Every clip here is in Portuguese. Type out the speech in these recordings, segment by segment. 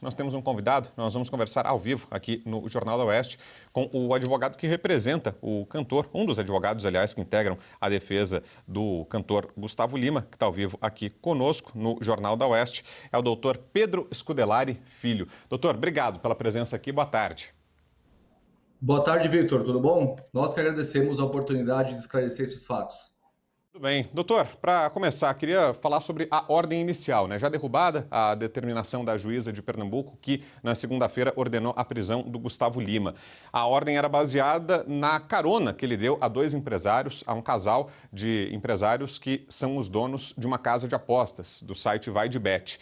Nós temos um convidado, nós vamos conversar ao vivo aqui no Jornal da Oeste com o advogado que representa o cantor, um dos advogados, aliás, que integram a defesa do cantor Gustavo Lima, que está ao vivo aqui conosco no Jornal da Oeste, é o doutor Pedro Scudelari Filho. Doutor, obrigado pela presença aqui, boa tarde. Boa tarde, Victor, tudo bom? Nós que agradecemos a oportunidade de esclarecer esses fatos. Tudo bem. Doutor, para começar, queria falar sobre a ordem inicial, né? Já derrubada a determinação da juíza de Pernambuco, que na segunda-feira ordenou a prisão do Gustavo Lima. A ordem era baseada na carona que ele deu a dois empresários, a um casal de empresários que são os donos de uma casa de apostas, do site Vai de Bet.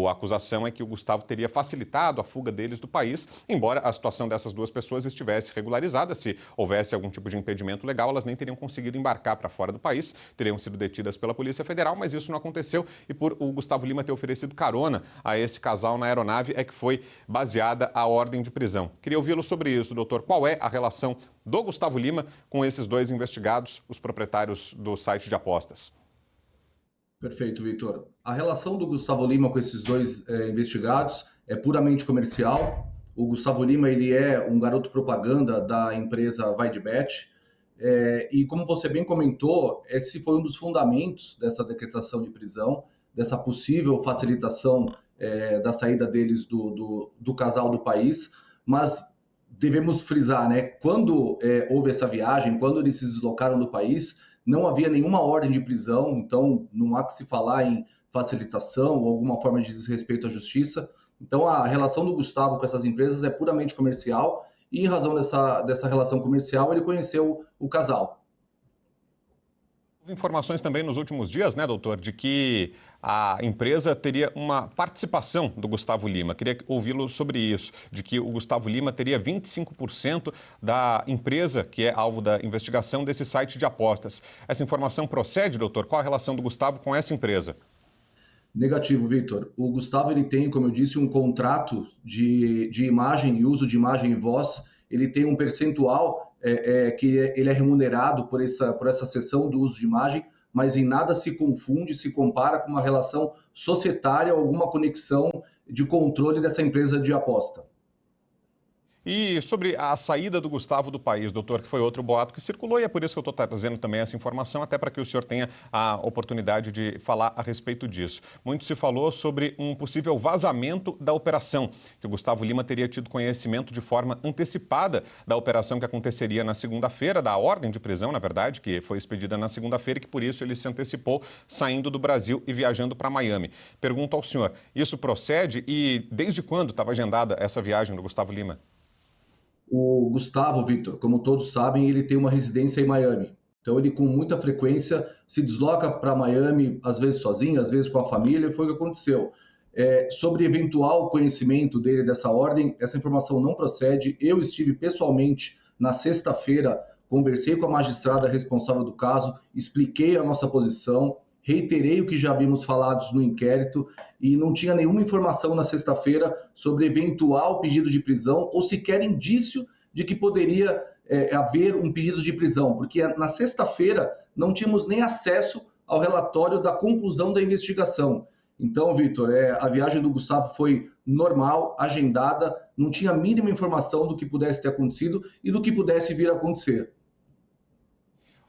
A acusação é que o Gustavo teria facilitado a fuga deles do país, embora a situação dessas duas pessoas estivesse regularizada. Se houvesse algum tipo de impedimento legal, elas nem teriam conseguido embarcar para fora do país, teriam sido detidas pela Polícia Federal, mas isso não aconteceu e por o Gustavo Lima ter oferecido carona a esse casal na aeronave é que foi baseada a ordem de prisão. Queria ouvi-lo sobre isso, doutor. Qual é a relação do Gustavo Lima com esses dois investigados, os proprietários do site de apostas? Perfeito, Victor. A relação do Gustavo Lima com esses dois investigados é puramente comercial. O Gustavo Lima ele é um garoto propaganda da empresa Vai de Bet. E como você bem comentou, esse foi um dos fundamentos dessa decretação de prisão, dessa possível facilitação da saída deles do casal do país, mas devemos frisar, né? Quando houve essa viagem, quando eles se deslocaram do país, não havia nenhuma ordem de prisão, então não há que se falar em facilitação ou alguma forma de desrespeito à justiça. Então a relação do Gustavo com essas empresas é puramente comercial, e em razão dessa relação comercial, ele conheceu o casal. Houve informações também nos últimos dias, né, doutor, de que a empresa teria uma participação do Gustavo Lima. Queria ouvi-lo sobre isso, de que o Gustavo Lima teria 25% da empresa que é alvo da investigação desse site de apostas. Essa informação procede, doutor? Qual a relação do Gustavo com essa empresa? Negativo, Victor. O Gustavo ele tem, como eu disse, um contrato de imagem e uso de imagem e voz. Ele tem um percentual que ele é remunerado por essa cessão do uso de imagem, mas em nada se confunde, se compara com uma relação societária ou alguma conexão de controle dessa empresa de aposta. E sobre a saída do Gustavo do país, doutor, que foi outro boato que circulou, e é por isso que eu estou trazendo também essa informação, até para que o senhor tenha a oportunidade de falar a respeito disso. Muito se falou sobre um possível vazamento da operação, que o Gustavo Lima teria tido conhecimento de forma antecipada da operação que aconteceria na segunda-feira, da ordem de prisão, na verdade, que foi expedida na segunda-feira e que por isso ele se antecipou saindo do Brasil e viajando para Miami. Pergunto ao senhor, isso procede e desde quando estava agendada essa viagem do Gustavo Lima? O Gustavo, Victor, como todos sabem, ele tem uma residência em Miami. Então ele com muita frequência se desloca para Miami, às vezes sozinho, às vezes com a família, e foi o que aconteceu. Sobre eventual conhecimento dele dessa ordem, essa informação não procede. Eu estive pessoalmente na sexta-feira, conversei com a magistrada responsável do caso, expliquei a nossa posição, reiterei o que já havíamos falado no inquérito e não tinha nenhuma informação na sexta-feira sobre eventual pedido de prisão ou sequer indício de que poderia haver um pedido de prisão, porque na sexta-feira não tínhamos nem acesso ao relatório da conclusão da investigação. Então, Victor, a viagem do Gustavo foi normal, agendada, não tinha a mínima informação do que pudesse ter acontecido e do que pudesse vir a acontecer.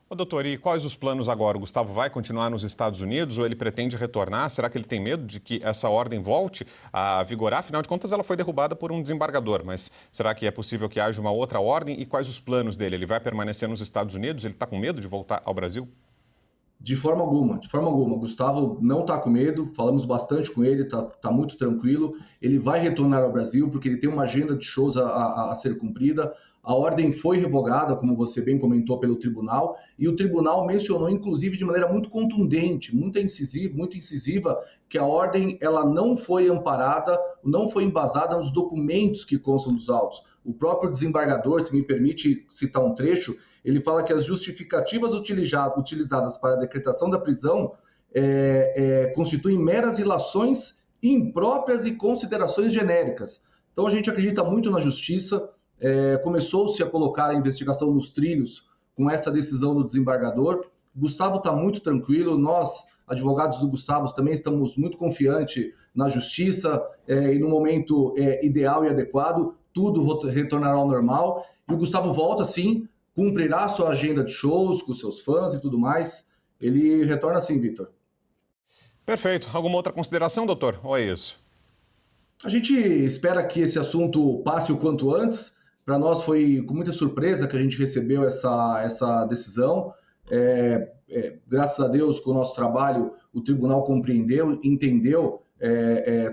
Ô, doutor, e quais os planos agora? O Gustavo vai continuar nos Estados Unidos ou ele pretende retornar? Será que ele tem medo de que essa ordem volte a vigorar? Afinal de contas, ela foi derrubada por um desembargador, mas será que é possível que haja uma outra ordem? E quais os planos dele? Ele vai permanecer nos Estados Unidos? Ele está com medo de voltar ao Brasil? De forma alguma, de forma alguma. O Gustavo não está com medo, falamos bastante com ele, tá muito tranquilo. Ele vai retornar ao Brasil porque ele tem uma agenda de shows a ser cumprida. A ordem foi revogada, como você bem comentou, pelo tribunal, e o tribunal mencionou, inclusive, de maneira muito contundente, muito incisiva, que a ordem ela não foi amparada, não foi embasada nos documentos que constam dos autos. O próprio desembargador, se me permite citar um trecho, ele fala que as justificativas utilizadas para a decretação da prisão constituem meras ilações impróprias e considerações genéricas. Então a gente acredita muito na justiça, começou-se a colocar a investigação nos trilhos com essa decisão do desembargador. Gustavo está muito tranquilo, nós advogados do Gustavo também estamos muito confiantes na justiça e no momento ideal e adequado, tudo retornará ao normal. E o Gustavo volta, sim, cumprirá a sua agenda de shows com seus fãs e tudo mais. Ele retorna sim, Vitor. Perfeito. Alguma outra consideração, doutor? Ou é isso? A gente espera que esse assunto passe o quanto antes. Para nós foi com muita surpresa que a gente recebeu essa decisão. Graças a Deus, com o nosso trabalho, o tribunal compreendeu, entendeu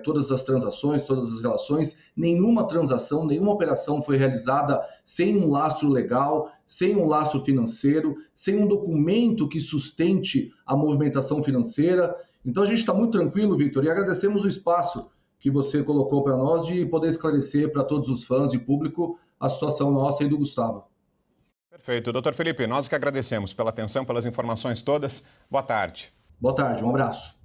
todas as transações, todas as relações. Nenhuma transação, nenhuma operação foi realizada sem um lastro legal, sem um lastro financeiro, sem um documento que sustente a movimentação financeira. Então a gente está muito tranquilo, Vitor, e agradecemos o espaço que você colocou para nós de poder esclarecer para todos os fãs e público a situação nossa e do Gustavo. Perfeito. Doutor Felipe, nós que agradecemos pela atenção, pelas informações todas. Boa tarde. Boa tarde, um abraço.